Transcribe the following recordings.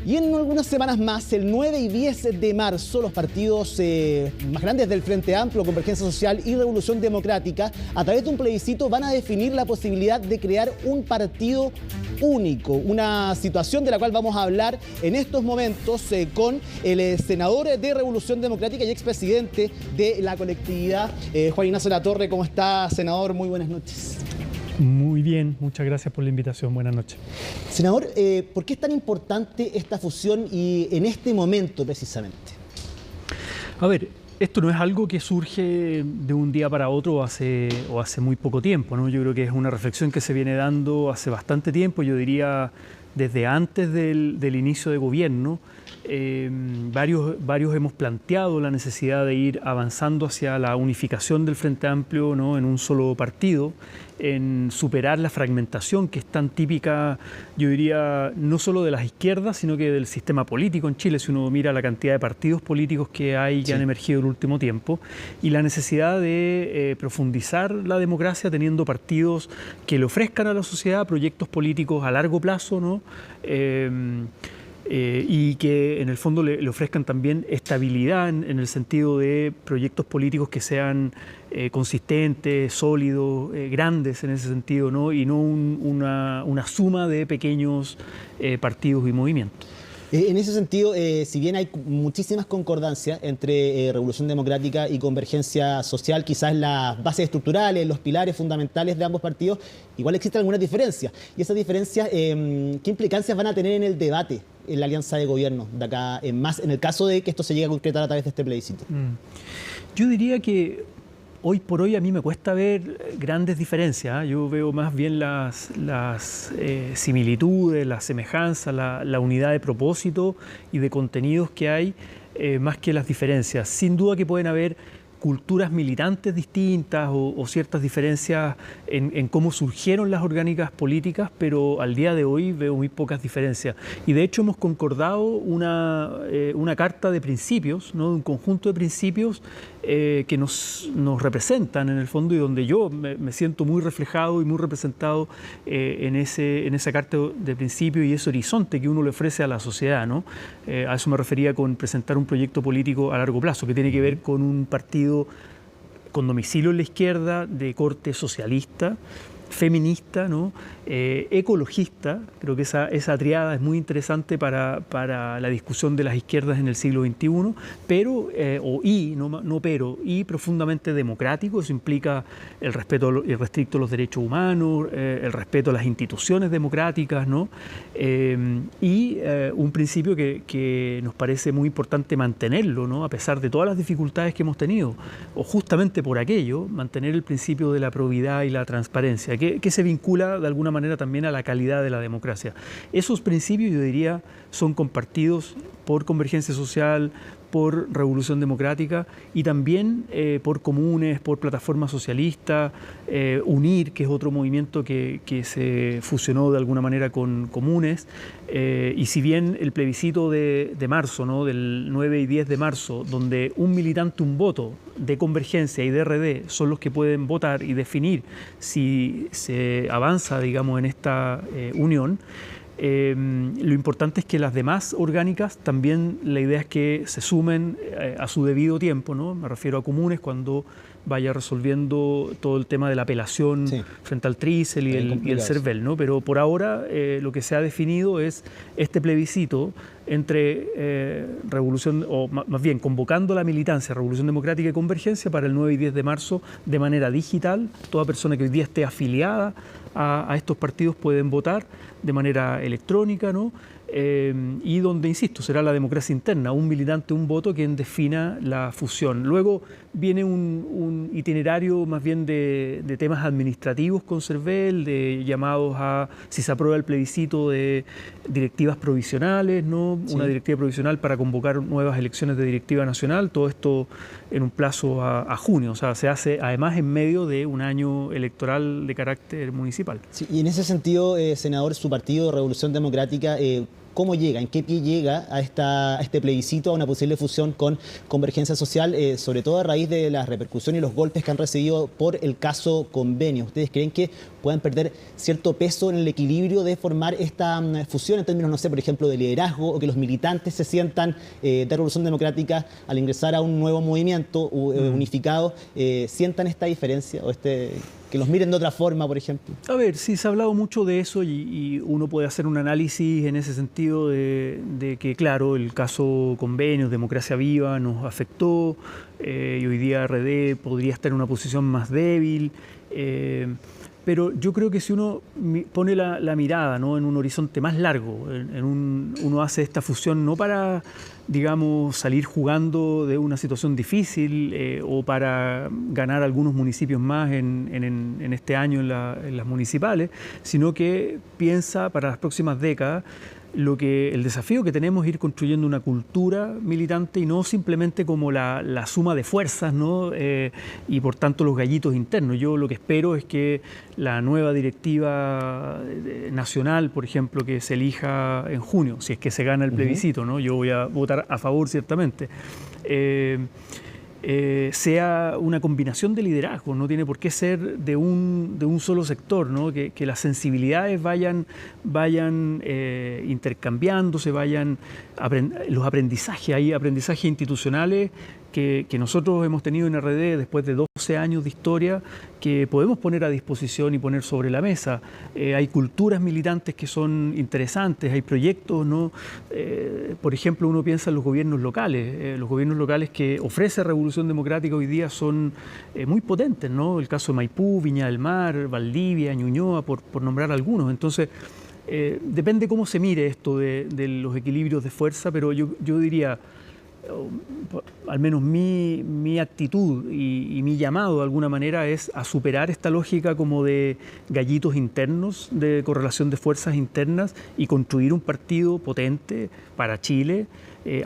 Y en algunas semanas más, el 9 y 10 de marzo, los partidos más grandes del Frente Amplio, Convergencia Social y Revolución Democrática, a través de un plebiscito, van a definir la posibilidad de crear un partido único. Una situación de la cual vamos a hablar en estos momentos con el senador de Revolución Democrática y expresidente de la colectividad, Juan Ignacio Latorre. ¿Cómo está, senador? Muy buenas noches. Muy bien, muchas gracias por la invitación. Buenas noches. Senador, ¿por qué es tan importante esta fusión y en este momento precisamente? A ver, esto no es algo que surge de un día para otro o hace muy poco tiempo, ¿no? Yo creo que es una reflexión que se viene dando hace bastante tiempo, yo diría desde antes del inicio de gobierno. Varios hemos planteado la necesidad de ir avanzando hacia la unificación del Frente Amplio, ¿no?, en un solo partido, en superar la fragmentación que es tan típica, yo diría, no solo de las izquierdas, sino que del sistema político en Chile, si uno mira la cantidad de partidos políticos que hay, que han emergido en el último tiempo, y la necesidad de profundizar la democracia teniendo partidos que le ofrezcan a la sociedad proyectos políticos a largo plazo, ¿no? Y que en el fondo le ofrezcan también estabilidad en el sentido de proyectos políticos que sean consistentes, sólidos, grandes en ese sentido, ¿no? Y no una suma de pequeños partidos y movimientos. En ese sentido, si bien hay muchísimas concordancias entre Revolución Democrática y Convergencia Social, quizás las bases estructurales, los pilares fundamentales de ambos partidos, igual existen algunas diferencias. Y esas diferencias, ¿qué implicancias van a tener en el debate en la alianza de gobierno de acá en más, en el caso de que esto se llegue a concretar a través de este plebiscito? Yo diría que hoy por hoy a mí me cuesta ver grandes diferencias, ¿eh? Yo veo más bien las similitudes, las semejanzas, la unidad de propósito y de contenidos que hay, más que las diferencias. Sin duda que pueden haber culturas militantes distintas o ciertas diferencias en cómo surgieron las orgánicas políticas, pero al día de hoy veo muy pocas diferencias. Y de hecho hemos concordado una carta de principios, ¿no?, un conjunto de principios que nos representan en el fondo y donde yo me siento muy reflejado y muy representado en esa carta de principios y ese horizonte que uno le ofrece a la sociedad, ¿no? A eso me refería con presentar un proyecto político a largo plazo, que tiene que ver con un partido con domicilio en la izquierda, de corte socialista, feminista, ¿no?, ecologista. Creo que esa triada es muy interesante para la discusión de las izquierdas en el siglo XXI, pero, y profundamente democrático. Eso implica el respeto irrestricto a los derechos humanos, el respeto a las instituciones democráticas, ¿no? Un principio que nos parece muy importante mantenerlo, ¿no?, a pesar de todas las dificultades que hemos tenido, o justamente por aquello, mantener el principio de la probidad y la transparencia, que se vincula de alguna manera también a la calidad de la democracia. Esos principios, yo diría, son compartidos por Convergencia Social, por Revolución Democrática y también por Comunes, por Plataforma Socialista, UNIR, que es otro movimiento que se fusionó de alguna manera con Comunes. Y si bien el plebiscito de marzo, ¿no?, del 9 y 10 de marzo, donde un militante, un voto de Convergencia y de RD son los que pueden votar y definir si se avanza, digamos, en esta unión, lo importante es que las demás orgánicas también, la idea es que se sumen a su debido tiempo, ¿no? Me refiero a Comunes cuando vaya resolviendo todo el tema de la apelación frente al Trícel y el CERVEL, ¿no? Pero por ahora lo que se ha definido es este plebiscito entre Revolución, o más bien convocando la militancia, Revolución Democrática y Convergencia para el 9 y 10 de marzo de manera digital. Toda persona que hoy día esté afiliada a estos partidos pueden votar de manera electrónica, ¿no? Y donde, insisto, será la democracia interna, un militante, un voto, quien defina la fusión. Luego viene un itinerario más bien de temas administrativos con CERVEL, de llamados a, si se aprueba el plebiscito, de directivas provisionales, ¿no? Una directiva provisional para convocar nuevas elecciones de directiva nacional, todo esto en un plazo a junio, o sea, se hace además en medio de un año electoral de carácter municipal. Sí, y en ese sentido, senador, su partido, Revolución Democrática, cómo llega, en qué pie llega a este plebiscito, a una posible fusión con Convergencia Social, sobre todo a raíz de la repercusión y los golpes que han recibido por el caso Convenio. ¿Ustedes creen que puedan perder cierto peso en el equilibrio de formar esta fusión en términos, no sé, por ejemplo, de liderazgo, o que los militantes se sientan de Revolución Democrática al ingresar a un nuevo movimiento unificado, sientan esta diferencia o que los miren de otra forma, por ejemplo? A ver, sí, se ha hablado mucho de eso y uno puede hacer un análisis en ese sentido de que, claro, el caso Convenios, Democracia Viva nos afectó y hoy día RD podría estar en una posición más débil. Pero yo creo que si uno pone la mirada, ¿no?, en un horizonte más largo, uno hace esta fusión no para, digamos, salir jugando de una situación difícil o para ganar algunos municipios más en este año en las municipales, sino que piensa para las próximas décadas el desafío que tenemos es ir construyendo una cultura militante y no simplemente como la suma de fuerzas, ¿no? Y por tanto los gallitos internos. Yo lo que espero es que la nueva directiva nacional, por ejemplo, que se elija en junio, si es que se gana el plebiscito, ¿no? Yo voy a votar a favor ciertamente. Sea una combinación de liderazgo, no tiene por qué ser de un solo sector, ¿no? Que las sensibilidades vayan intercambiándose, los aprendizajes, hay aprendizajes institucionales que nosotros hemos tenido en RD después de 12 años de historia que podemos poner a disposición y poner sobre la mesa. Hay culturas militantes que son interesantes, hay proyectos, ¿no? Por ejemplo, uno piensa en los gobiernos locales que ofrece Revolución Democrática hoy día son muy potentes, ¿no? El caso de Maipú, Viña del Mar, Valdivia, Ñuñoa, por nombrar algunos. Entonces, depende cómo se mire esto de los equilibrios de fuerza, pero yo diría, al menos mi actitud y mi llamado de alguna manera es a superar esta lógica como de gallitos internos, de correlación de fuerzas internas y construir un partido potente para Chile,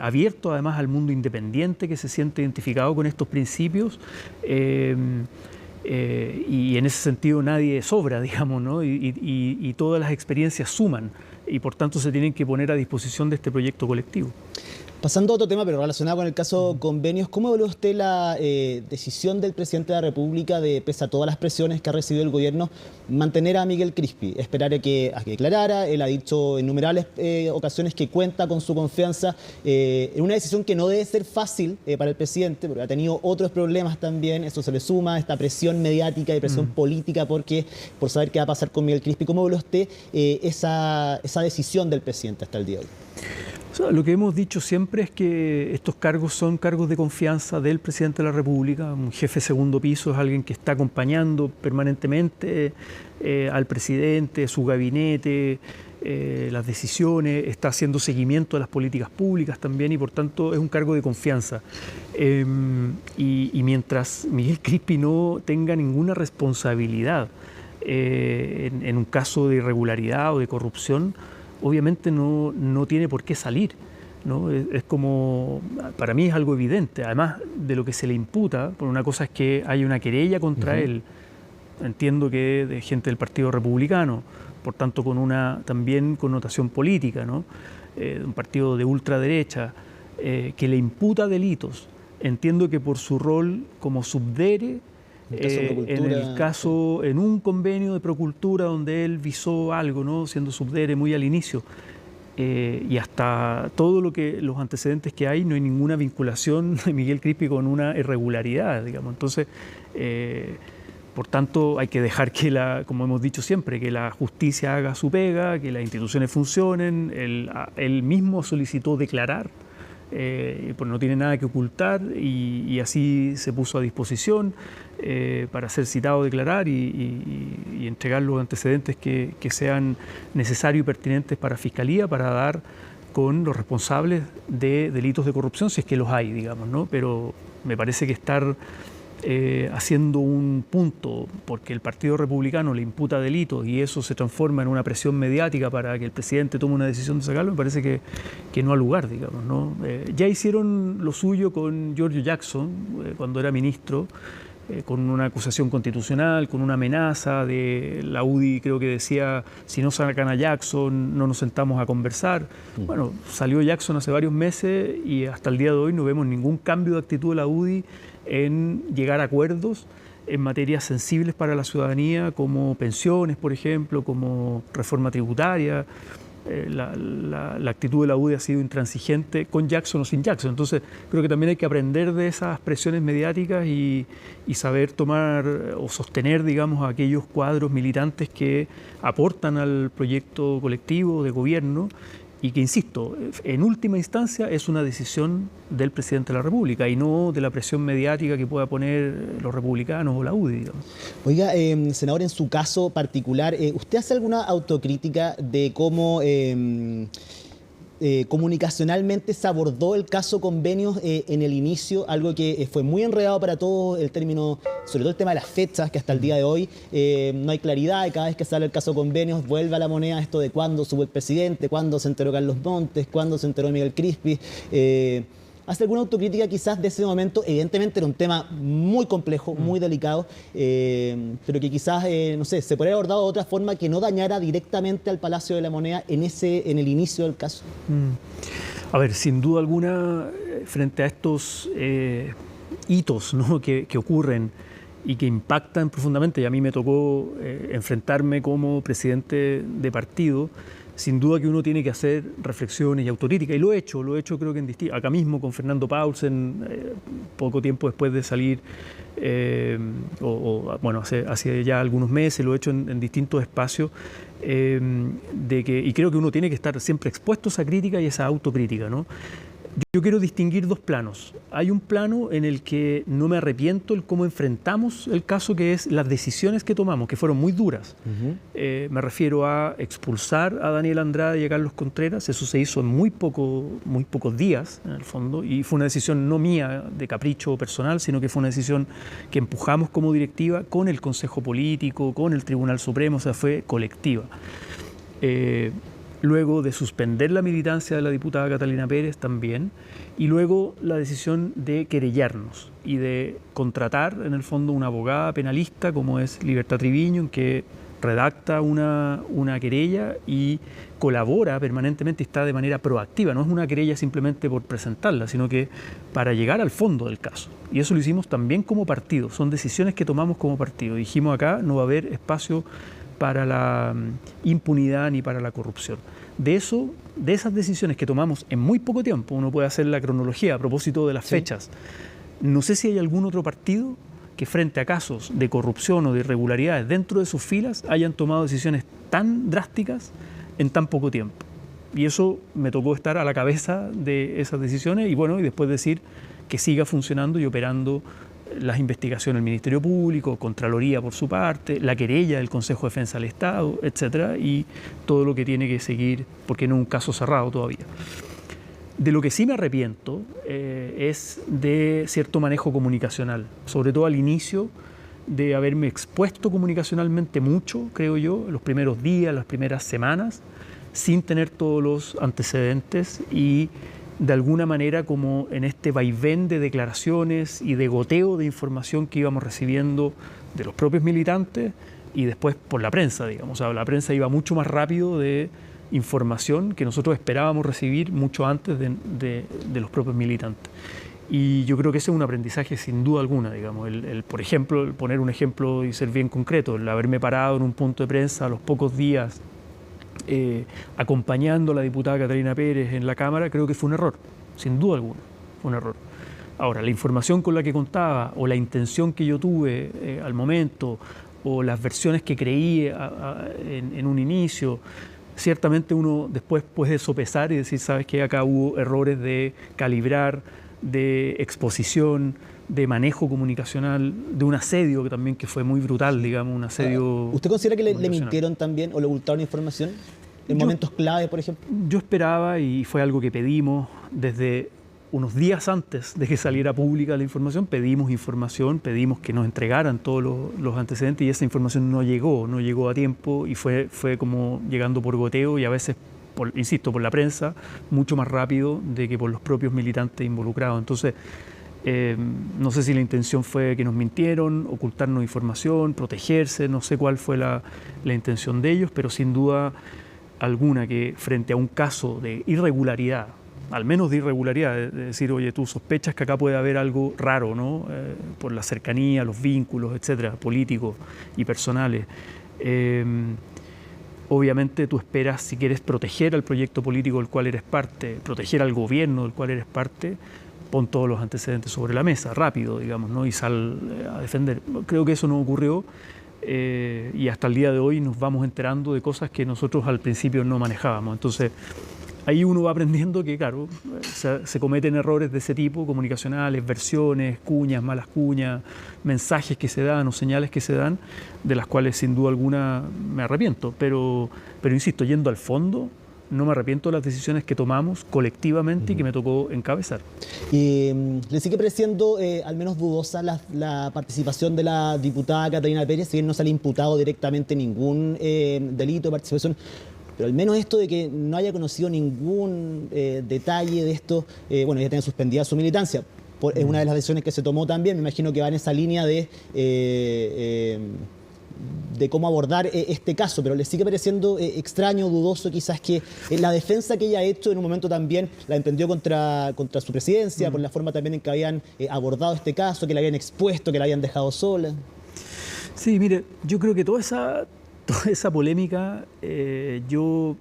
abierto además al mundo independiente que se siente identificado con estos principios. Y en ese sentido nadie sobra, digamos, ¿no? Y todas las experiencias suman y por tanto se tienen que poner a disposición de este proyecto colectivo. Pasando a otro tema, pero relacionado con el caso Convenios, ¿cómo evalúa usted la decisión del presidente de la República de, pese a todas las presiones que ha recibido el gobierno, mantener a Miguel Crispi, esperar a que declarara? Él ha dicho en innumerables ocasiones que cuenta con su confianza, en una decisión que no debe ser fácil para el presidente, porque ha tenido otros problemas también, eso se le suma, esta presión mediática y presión política por saber qué va a pasar con Miguel Crispi. ¿Cómo evalúa usted esa decisión del presidente hasta el día de hoy? O sea, lo que hemos dicho siempre es que estos cargos son cargos de confianza del presidente de la República. Un jefe segundo piso es alguien que está acompañando permanentemente al presidente, su gabinete, las decisiones, está haciendo seguimiento de las políticas públicas también y por tanto es un cargo de confianza. Y mientras Miguel Crispi no tenga ninguna responsabilidad en un caso de irregularidad o de corrupción, obviamente no tiene por qué salir, ¿no? Es como, para mí es algo evidente, además de lo que se le imputa, por una cosa es que hay una querella contra él, entiendo que de gente del Partido Republicano, por tanto con una también connotación política, ¿no? Un partido de ultraderecha que le imputa delitos, entiendo que por su rol como subdere, en un convenio de Procultura donde él visó algo, ¿no? Siendo subdere muy al inicio, y hasta los antecedentes que hay, no hay ninguna vinculación de Miguel Crispi con una irregularidad, digamos. Entonces, por tanto, hay que dejar como hemos dicho siempre, que la justicia haga su pega, que las instituciones funcionen. Él mismo solicitó declarar, pues no tiene nada que ocultar y así se puso a disposición para ser citado a declarar y entregar los antecedentes que sean necesarios y pertinentes para Fiscalía para dar con los responsables de delitos de corrupción, si es que los hay, digamos, ¿no? Pero me parece que estar haciendo un punto porque el Partido Republicano le imputa delitos y eso se transforma en una presión mediática para que el presidente tome una decisión de sacarlo, me parece que no ha lugar, digamos, ¿no? Ya hicieron lo suyo con Giorgio Jackson cuando era ministro, con una acusación constitucional, con una amenaza de la UDI, creo que decía, si no sacan a Jackson, no nos sentamos a conversar. Bueno, salió Jackson hace varios meses y hasta el día de hoy no vemos ningún cambio de actitud de la UDI en llegar a acuerdos en materias sensibles para la ciudadanía, como pensiones, por ejemplo, como reforma tributaria. La actitud de la UDI ha sido intransigente con Jackson o sin Jackson. Entonces creo que también hay que aprender de esas presiones mediáticas y saber tomar o sostener, digamos, a aquellos cuadros militantes que aportan al proyecto colectivo de gobierno y que, insisto, en última instancia es una decisión del presidente de la República y no de la presión mediática que pueda poner los republicanos o la UDI, digamos. Oiga, senador, en su caso particular, ¿usted hace alguna autocrítica de cómo comunicacionalmente se abordó el caso Convenios en el inicio? Algo que fue muy enredado para todos, el término, sobre todo el tema de las fechas, que hasta el día de hoy no hay claridad, y cada vez que sale el caso Convenios vuelve a la moneda esto de cuándo subo el presidente, cuándo se enteró Carlos Montes, cuándo se enteró Miguel Crispi. ¿Hace alguna autocrítica quizás de ese momento? Evidentemente era un tema muy complejo, muy delicado, pero que quizás, no sé, se podría haber abordado de otra forma que no dañara directamente al Palacio de la Moneda en el inicio del caso. A ver, sin duda alguna, frente a estos hitos, ¿no?, que ocurren y que impactan profundamente, y a mí me tocó enfrentarme como presidente de partido, sin duda que uno tiene que hacer reflexiones y autocrítica, y lo he hecho creo que acá mismo con Fernando Paulsen, poco tiempo después de salir, bueno, hace ya algunos meses, lo he hecho en distintos espacios, y creo que uno tiene que estar siempre expuesto a esa crítica y esa autocrítica, ¿no? Yo quiero distinguir dos planos. Hay un plano en el que no me arrepiento el cómo enfrentamos el caso, que es las decisiones que tomamos, que fueron muy duras. Me refiero a expulsar a Daniel Andrade y a Carlos Contreras. Eso se hizo en muy pocos días, en el fondo, y fue una decisión no mía, de capricho personal, sino que fue una decisión que empujamos como directiva con el Consejo Político, con el Tribunal Supremo, o sea, fue colectiva. Luego de suspender la militancia de la diputada Catalina Pérez también, y luego la decisión de querellarnos y de contratar, en el fondo, una abogada penalista como es Libertad Triviño, que redacta una querella y colabora permanentemente y está de manera proactiva. No es una querella simplemente por presentarla, sino que para llegar al fondo del caso. Y eso lo hicimos también como partido, son decisiones que tomamos como partido. Dijimos acá no va a haber espacio para la impunidad ni para la corrupción. De esas decisiones que tomamos en muy poco tiempo, uno puede hacer la cronología a propósito de las fechas. No sé si hay algún otro partido que frente a casos de corrupción o de irregularidades dentro de sus filas hayan tomado decisiones tan drásticas en tan poco tiempo. Y eso me tocó estar a la cabeza de esas decisiones y bueno, y después decir que siga funcionando y operando las investigaciones del Ministerio Público, Contraloría por su parte, la querella del Consejo de Defensa del Estado, etcétera, y todo lo que tiene que seguir, porque no es un caso cerrado todavía. De lo que sí me arrepiento es de cierto manejo comunicacional, sobre todo al inicio, de haberme expuesto comunicacionalmente mucho, creo yo, los primeros días, las primeras semanas, sin tener todos los antecedentes y de alguna manera como en este vaivén de declaraciones y de goteo de información que íbamos recibiendo de los propios militantes y después por la prensa, digamos. O sea, la prensa iba mucho más rápido de información que nosotros esperábamos recibir mucho antes de los propios militantes. Y yo creo que ese es un aprendizaje sin duda alguna, digamos. Por ejemplo, poner un ejemplo y ser bien concreto, el haberme parado en un punto de prensa a los pocos días acompañando a la diputada Catalina Pérez en la Cámara, creo que fue un error, sin duda alguna, fue un error. Ahora, la información con la que contaba o la intención que yo tuve al momento o las versiones que creí en un inicio, ciertamente uno después puede sopesar y decir, sabes que acá hubo errores de calibrar, de exposición, de manejo comunicacional, de un asedio que también que fue muy brutal, digamos, un asedio. ¿Usted considera que le mintieron también o le ocultaron información en momentos clave, por ejemplo? Yo esperaba, y fue algo que pedimos desde unos días antes de que saliera pública la información, pedimos información, pedimos que nos entregaran todos los antecedentes y esa información no llegó a tiempo y fue como llegando por goteo y a veces, insisto, por la prensa, mucho más rápido de que por los propios militantes involucrados. Entonces, No sé si la intención fue que nos mintieron, ocultarnos información, protegerse, no sé cuál fue la intención de ellos, pero sin duda alguna que frente a un caso de irregularidad, al menos de irregularidad, de decir, oye, tú sospechas que acá puede haber algo raro, ¿no? Por la cercanía, los vínculos, etcétera, políticos y personales. Obviamente tú esperas, si quieres proteger al proyecto político del cual eres parte, proteger al gobierno del cual eres parte, pon todos los antecedentes sobre la mesa, rápido, digamos, ¿no? Y sal a defender. Creo que eso no ocurrió y hasta el día de hoy nos vamos enterando de cosas que nosotros al principio no manejábamos. Entonces, ahí uno va aprendiendo que, claro, se cometen errores de ese tipo, comunicacionales, versiones, cuñas, malas cuñas, mensajes que se dan o señales que se dan, de las cuales sin duda alguna me arrepiento. Pero insisto, yendo al fondo, no me arrepiento de las decisiones que tomamos colectivamente y que me tocó encabezar. ¿Le sigue pareciendo al menos dudosa la participación de la diputada Catalina Pérez? Si bien no se le ha imputado directamente ningún delito de participación, pero al menos esto de que no haya conocido ningún detalle de esto, bueno, ella tiene suspendida su militancia. Es una de las decisiones que se tomó también, me imagino que va en esa línea de cómo abordar este caso, pero le sigue pareciendo extraño, dudoso quizás que la defensa que ella ha hecho en un momento también la emprendió contra su presidencia, por la forma también en que habían abordado este caso, que la habían expuesto, que la habían dejado sola. Sí, mire, yo creo que toda esa polémica yo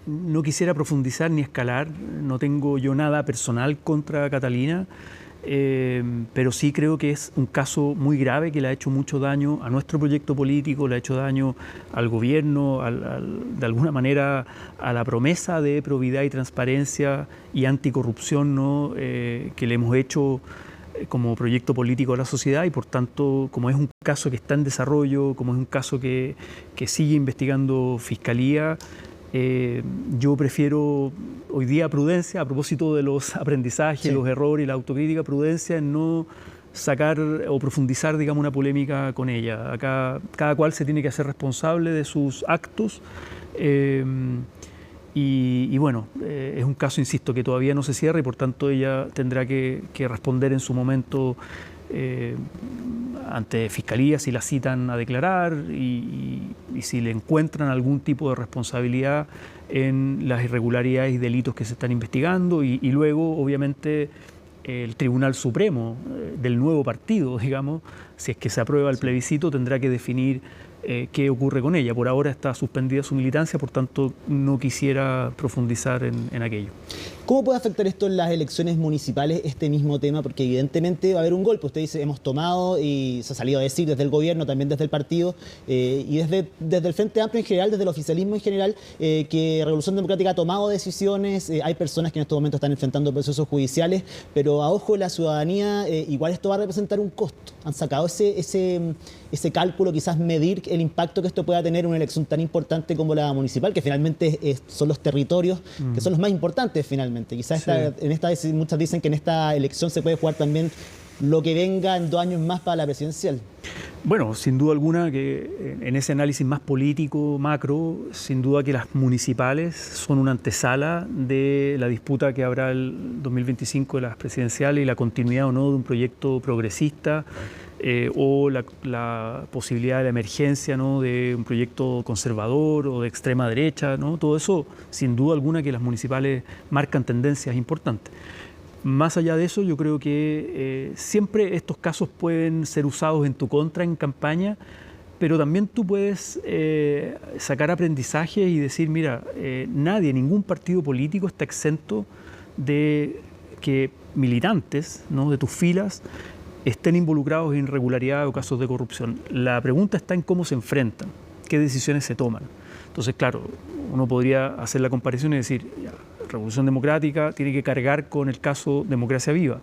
no quisiera profundizar ni escalar, no tengo yo nada personal contra Catalina, pero sí creo que es un caso muy grave que le ha hecho mucho daño a nuestro proyecto político, le ha hecho daño al gobierno, de alguna manera a la promesa de probidad y transparencia y anticorrupción, ¿no? Que le hemos hecho como proyecto político a la sociedad y por tanto, como es un caso que está en desarrollo, como es un caso que sigue investigando Fiscalía, yo prefiero hoy día prudencia, a propósito de los aprendizajes, sí, los errores y la autocrítica, prudencia en no sacar o profundizar, digamos, una polémica con ella. Acá cada cual se tiene que hacer responsable de sus actos y bueno, es un caso, insisto, que todavía no se cierra y por tanto ella tendrá que responder en su momento ante Fiscalía si la citan a declarar y si le encuentran algún tipo de responsabilidad en las irregularidades y delitos que se están investigando y luego, obviamente, el Tribunal Supremo del nuevo partido, digamos, si es que se aprueba el plebiscito, tendrá que definir qué ocurre con ella. Por ahora está suspendida su militancia, por tanto no quisiera profundizar en aquello. ¿Cómo puede afectar esto en las elecciones municipales, este mismo tema? Porque evidentemente va a haber un golpe. Usted dice, hemos tomado, y se ha salido a decir desde el gobierno, también desde el partido, y desde el Frente Amplio en general, desde el oficialismo en general, que Revolución Democrática ha tomado decisiones, hay personas que en estos momentos están enfrentando procesos judiciales, pero a ojo de la ciudadanía, igual esto va a representar un costo. ¿Han sacado ese cálculo, quizás medir el impacto que esto pueda tener en una elección tan importante como la municipal, que finalmente son los territorios que son los más importantes finalmente? Quizás sí, muchas dicen que en esta elección se puede jugar también lo que venga en 2 años más para la presidencial. Bueno, sin duda alguna que en ese análisis más político, macro, sin duda que las municipales son una antesala de la disputa que habrá el 2025 de las presidenciales y la continuidad o no de un proyecto progresista o la posibilidad de la emergencia, ¿no?, de un proyecto conservador o de extrema derecha, ¿no? Todo eso, sin duda alguna que las municipales marcan tendencias importantes. Más allá de eso, yo creo que siempre estos casos pueden ser usados en tu contra en campaña, pero también tú puedes sacar aprendizaje y decir, mira, ningún partido político está exento de que militantes, ¿no?, de tus filas estén involucrados en irregularidad o casos de corrupción. La pregunta está en cómo se enfrentan, qué decisiones se toman. Entonces, claro, uno podría hacer la comparación y decir, ya, Revolución Democrática tiene que cargar con el caso Democracia Viva.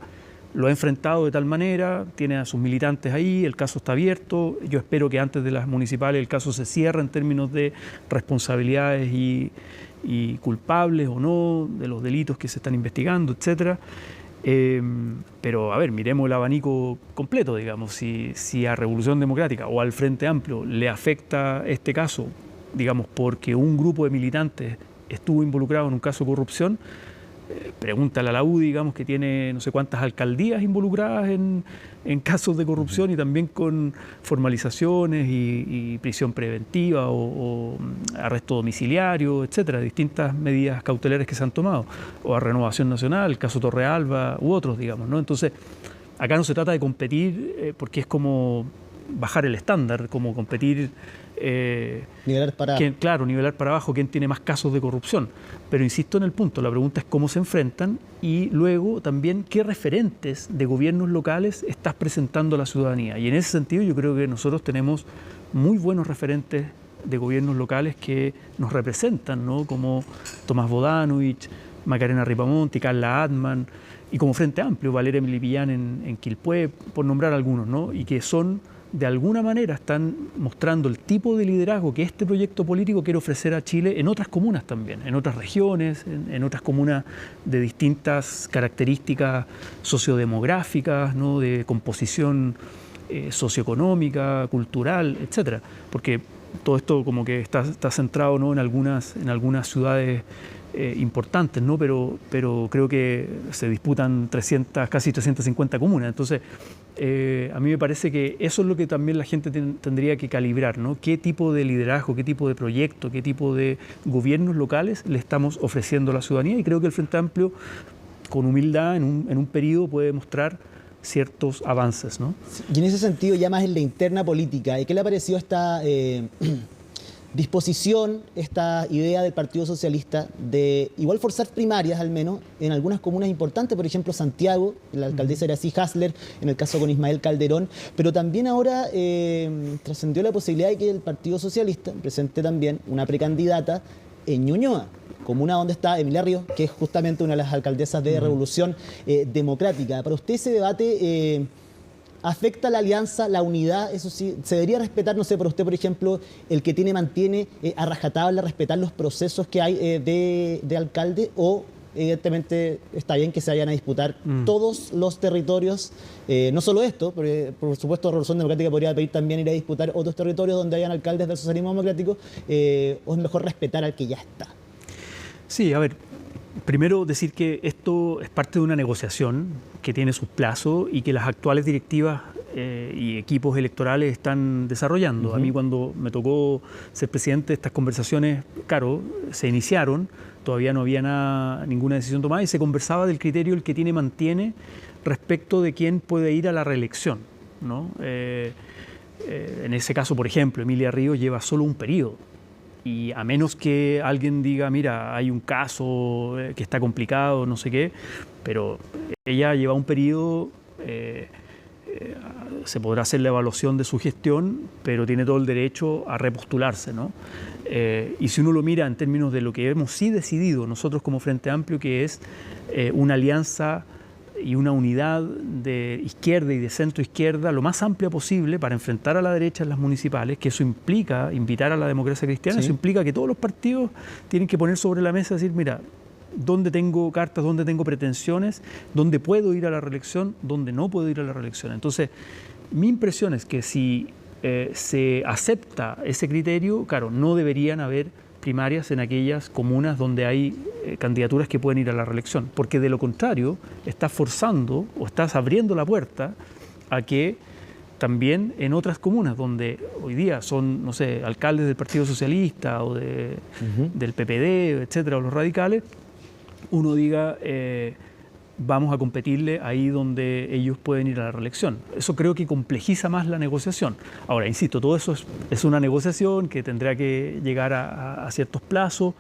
Lo ha enfrentado de tal manera, tiene a sus militantes ahí, el caso está abierto. Yo espero que antes de las municipales el caso se cierre en términos de responsabilidades y culpables o no, de los delitos que se están investigando, etcétera. Pero, a ver, miremos el abanico completo, digamos. Si a Revolución Democrática o al Frente Amplio le afecta este caso, digamos, porque un grupo de militantes estuvo involucrado en un caso de corrupción, pregúntale a la UDI, digamos, que tiene no sé cuántas alcaldías involucradas en casos de corrupción y también con formalizaciones y prisión preventiva o arresto domiciliario, etcétera, distintas medidas cautelares que se han tomado, o a Renovación Nacional, el caso Torrealba u otros, digamos, ¿no? Entonces, acá no se trata de competir porque es como bajar el estándar, como competir... nivelar para abajo. Claro, nivelar para abajo quién tiene más casos de corrupción. Pero insisto en el punto, la pregunta es cómo se enfrentan y luego también qué referentes de gobiernos locales estás presentando a la ciudadanía. Y en ese sentido yo creo que nosotros tenemos muy buenos referentes de gobiernos locales que nos representan, ¿no? Como Tomás Bodanovich, Macarena Ripamonti, Carla Atman, y como Frente Amplio, Valeria Milipillán en Quilpué, por nombrar algunos, ¿no? Y que son, de alguna manera, están mostrando el tipo de liderazgo que este proyecto político quiere ofrecer a Chile en otras comunas también, en otras regiones, en otras comunas de distintas características sociodemográficas, ¿no? De composición socioeconómica, cultural, etcétera. Porque todo esto como que está centrado, ¿no? en algunas ciudades importantes, ¿no? Pero creo que se disputan casi 350 comunas. Entonces, a mí me parece que eso es lo que también la gente tendría que calibrar, ¿no? ¿Qué tipo de liderazgo, qué tipo de proyecto, qué tipo de gobiernos locales le estamos ofreciendo a la ciudadanía? Y creo que el Frente Amplio, con humildad, en un periodo puede mostrar ciertos avances, ¿no? Y en ese sentido, ya más en la interna política, ¿qué le ha parecido esta disposición, esta idea del Partido Socialista de igual forzar primarias, al menos, en algunas comunas importantes, por ejemplo Santiago, la alcaldesa era así, Hasler, en el caso con Ismael Calderón, pero también ahora trascendió la posibilidad de que el Partido Socialista presente también una precandidata en Ñuñoa, comuna donde está Emilia Ríos, que es justamente una de las alcaldesas de Revolución Democrática. Para usted ese debate... ¿afecta la alianza, la unidad? Eso sí, ¿se debería respetar, no sé, por usted, por ejemplo, el que mantiene a rajatabla, respetar los procesos que hay de alcalde, o evidentemente está bien que se vayan a disputar todos los territorios, no solo esto, pero por supuesto Revolución Democrática podría pedir también ir a disputar otros territorios donde hayan alcaldes del socialismo democrático, o es mejor respetar al que ya está? Sí, a ver, primero decir que esto es parte de una negociación que tiene sus plazos y que las actuales directivas y equipos electorales están desarrollando. A mí cuando me tocó ser presidente, estas conversaciones, claro, se iniciaron, todavía no había ninguna decisión tomada y se conversaba del criterio el que mantiene respecto de quién puede ir a la reelección, ¿no? En ese caso, por ejemplo, Emilia Ríos lleva solo un periodo. Y a menos que alguien diga, mira, hay un caso que está complicado, no sé qué, pero ella lleva un periodo, se podrá hacer la evaluación de su gestión, pero tiene todo el derecho a repostularse, ¿no? Y si uno lo mira en términos de lo que hemos sí decidido nosotros como Frente Amplio, que es una alianza y una unidad de izquierda y de centro izquierda lo más amplia posible para enfrentar a la derecha en las municipales, que eso implica invitar a la democracia cristiana, eso implica que todos los partidos tienen que poner sobre la mesa y decir, mira, ¿dónde tengo cartas, dónde tengo pretensiones, dónde puedo ir a la reelección, dónde no puedo ir a la reelección? Entonces, mi impresión es que si se acepta ese criterio, claro, no deberían haber primarias en aquellas comunas donde hay candidaturas que pueden ir a la reelección, porque de lo contrario estás forzando o estás abriendo la puerta a que también en otras comunas donde hoy día son, no sé, alcaldes del Partido Socialista o del PPD, etcétera, o los radicales, uno diga vamos a competirle ahí donde ellos pueden ir a la reelección. Eso creo que complejiza más la negociación. Ahora, insisto, todo eso es una negociación que tendrá que llegar a ciertos plazos.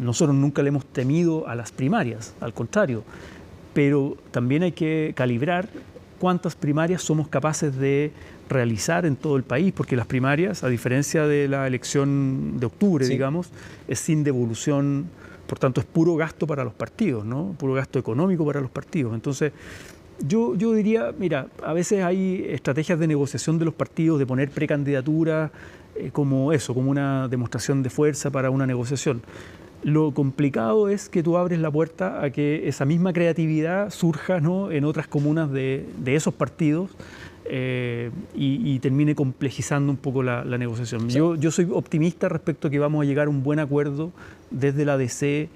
Nosotros nunca le hemos temido a las primarias, al contrario, pero también hay que calibrar cuántas primarias somos capaces de realizar en todo el país, porque las primarias, a diferencia de la elección de octubre, digamos, es sin devolución. Por tanto, es puro gasto para los partidos, ¿no? Puro gasto económico para los partidos. Entonces, yo diría, mira, a veces hay estrategias de negociación de los partidos, de poner precandidaturas como eso, como una demostración de fuerza para una negociación. Lo complicado es que tú abres la puerta a que esa misma creatividad surja, ¿no?, en otras comunas de esos partidos y termine complejizando un poco la negociación. Yo soy optimista respecto a que vamos a llegar a un buen acuerdo desde la DC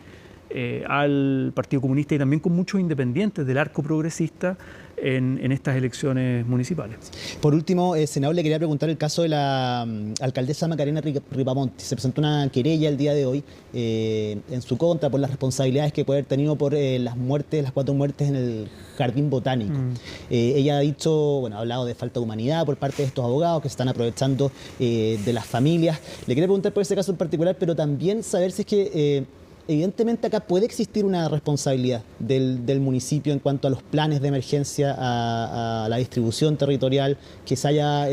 al Partido Comunista y también con muchos independientes del arco progresista en estas elecciones municipales. Por último, senador, le quería preguntar el caso de la alcaldesa Macarena Ripamonti. Se presentó una querella el día de hoy en su contra por las responsabilidades que puede haber tenido por las 4 muertes en el Jardín Botánico. Ella ha dicho, bueno, ha hablado de falta de humanidad por parte de estos abogados que se están aprovechando de las familias. Le quería preguntar por ese caso en particular, pero también saber si es que evidentemente acá puede existir una responsabilidad del municipio en cuanto a los planes de emergencia, a la distribución territorial, que se haya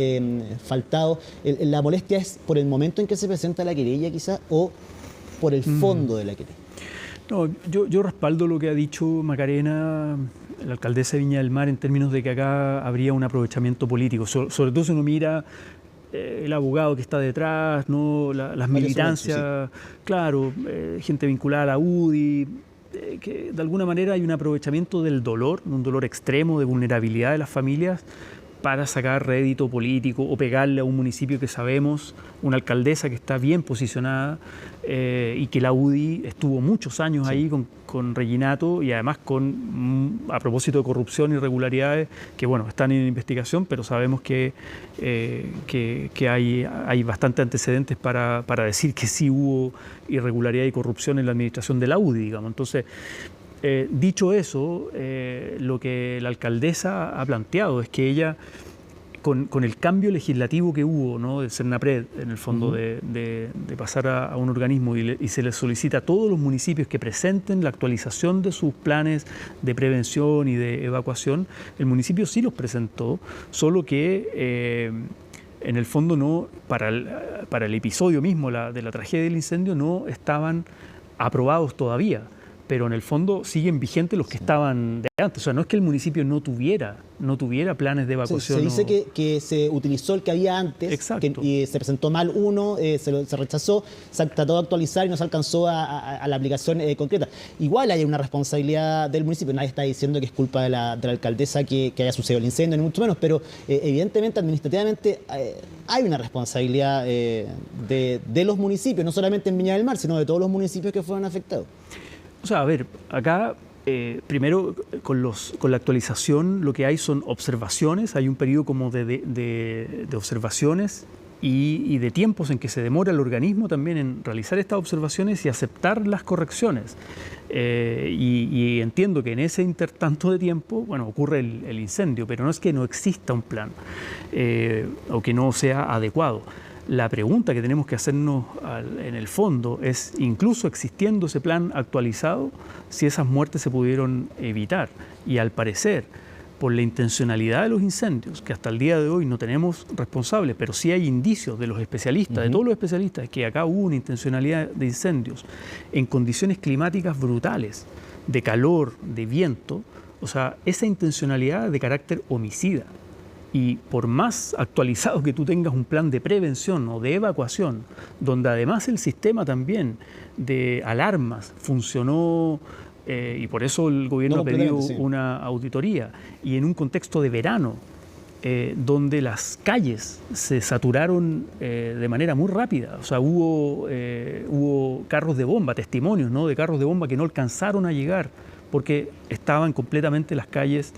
faltado. ¿La molestia es por el momento en que se presenta la querella quizás o por el fondo de la querella? No, yo respaldo lo que ha dicho Macarena, la alcaldesa de Viña del Mar, en términos de que acá habría un aprovechamiento político, sobre todo si uno mira el abogado que está detrás, ¿no? Las militancias, sí. Claro, gente vinculada a la UDI, que de alguna manera hay un aprovechamiento del dolor, un dolor extremo de vulnerabilidad de las familias para sacar rédito político o pegarle a un municipio que sabemos, una alcaldesa que está bien posicionada y que la UDI estuvo muchos años ahí con Reginato y además a propósito de corrupción y irregularidades que bueno, están en investigación, pero sabemos que hay bastantes antecedentes para decir que sí hubo irregularidad y corrupción en la administración de la UDI, digamos. Entonces, dicho eso, lo que la alcaldesa ha planteado es que ella, con el cambio legislativo que hubo, ¿no?, del Cernapred, en el fondo, de pasar a un organismo y se le solicita a todos los municipios que presenten la actualización de sus planes de prevención y de evacuación, el municipio sí los presentó, solo que en el fondo no, para el episodio mismo de la tragedia del incendio no estaban aprobados todavía, pero en el fondo siguen vigentes los que estaban de antes. O sea, no es que el municipio no tuviera planes de evacuación. Se dice que se utilizó el que había antes, y se presentó mal uno, se rechazó, se trató de actualizar y no se alcanzó a la aplicación concreta. Igual hay una responsabilidad del municipio, nadie está diciendo que es culpa de la alcaldesa que haya sucedido el incendio, ni mucho menos, pero evidentemente, administrativamente, hay una responsabilidad de los municipios, no solamente en Viña del Mar, sino de todos los municipios que fueron afectados. O sea, a ver, acá primero con la actualización lo que hay son observaciones, hay un periodo como de observaciones y de tiempos en que se demora el organismo también en realizar estas observaciones y aceptar las correcciones. Y entiendo que en ese intertanto de tiempo, bueno, ocurre el incendio, pero no es que no exista un plan o que no sea adecuado. La pregunta que tenemos que hacernos en el fondo es, incluso existiendo ese plan actualizado, si esas muertes se pudieron evitar. Y al parecer, por la intencionalidad de los incendios, que hasta el día de hoy no tenemos responsables, pero sí hay indicios de los especialistas, de todos los especialistas, que acá hubo una intencionalidad de incendios en condiciones climáticas brutales, de calor, de viento, o sea, esa intencionalidad de carácter homicida. Y por más actualizado que tú tengas un plan de prevención o de evacuación, donde además el sistema también de alarmas funcionó, y por eso el gobierno ha pedido una auditoría, y en un contexto de verano, donde las calles se saturaron de manera muy rápida, o sea, hubo carros de bomba, testimonios, ¿no?, de carros de bomba que no alcanzaron a llegar porque estaban completamente las calles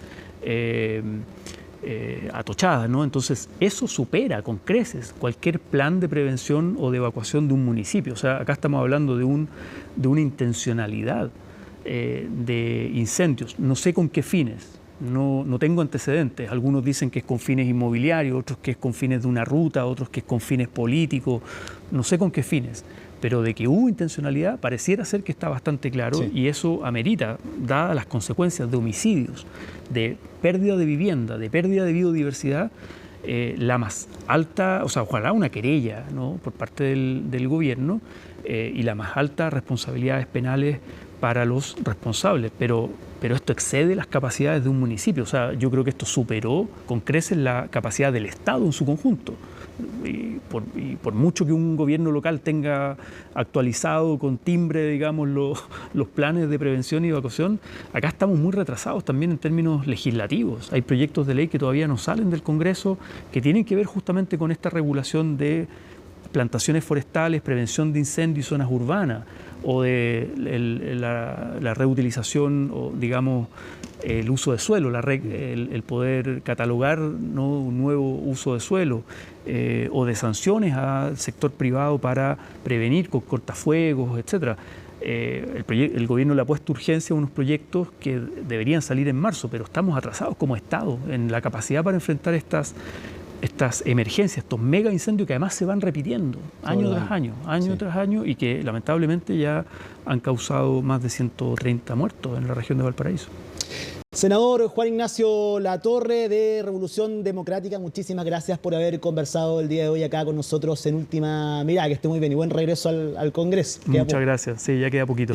atochadas, ¿no? Entonces, eso supera con creces cualquier plan de prevención o de evacuación de un municipio. O sea, acá estamos hablando de una intencionalidad de incendios. No sé con qué fines, no tengo antecedentes. Algunos dicen que es con fines inmobiliarios, otros que es con fines de una ruta, otros que es con fines políticos. No sé con qué fines. Pero de que hubo intencionalidad, pareciera ser que está bastante claro, y eso amerita, dadas las consecuencias de homicidios, de pérdida de vivienda, de pérdida de biodiversidad, la más alta, o sea, ojalá una querella, ¿no?, por parte del gobierno, y las más altas responsabilidades penales para los responsables, pero esto excede las capacidades de un municipio. O sea, yo creo que esto superó con creces la capacidad del Estado en su conjunto. Y por mucho que un gobierno local tenga actualizado con timbre, digamos, los planes de prevención y evacuación, acá estamos muy retrasados también en términos legislativos. Hay proyectos de ley que todavía no salen del Congreso que tienen que ver justamente con esta regulación de plantaciones forestales, prevención de incendios y zonas urbanas. o de la reutilización, o digamos, el uso de suelo, el poder catalogar, ¿no?, un nuevo uso de suelo, o de sanciones al sector privado para prevenir con cortafuegos, etcétera. El gobierno le ha puesto urgencia a unos proyectos que deberían salir en marzo, pero estamos atrasados como Estado en la capacidad para enfrentar estas emergencias, estos mega incendios que además se van repitiendo año tras año, y que lamentablemente ya han causado más de 130 muertos en la región de Valparaíso. Senador Juan Ignacio Latorre de Revolución Democrática, muchísimas gracias por haber conversado el día de hoy acá con nosotros en Última Mirada. Que esté muy bien y buen regreso al Congreso. Muchas gracias. Sí, ya queda poquito.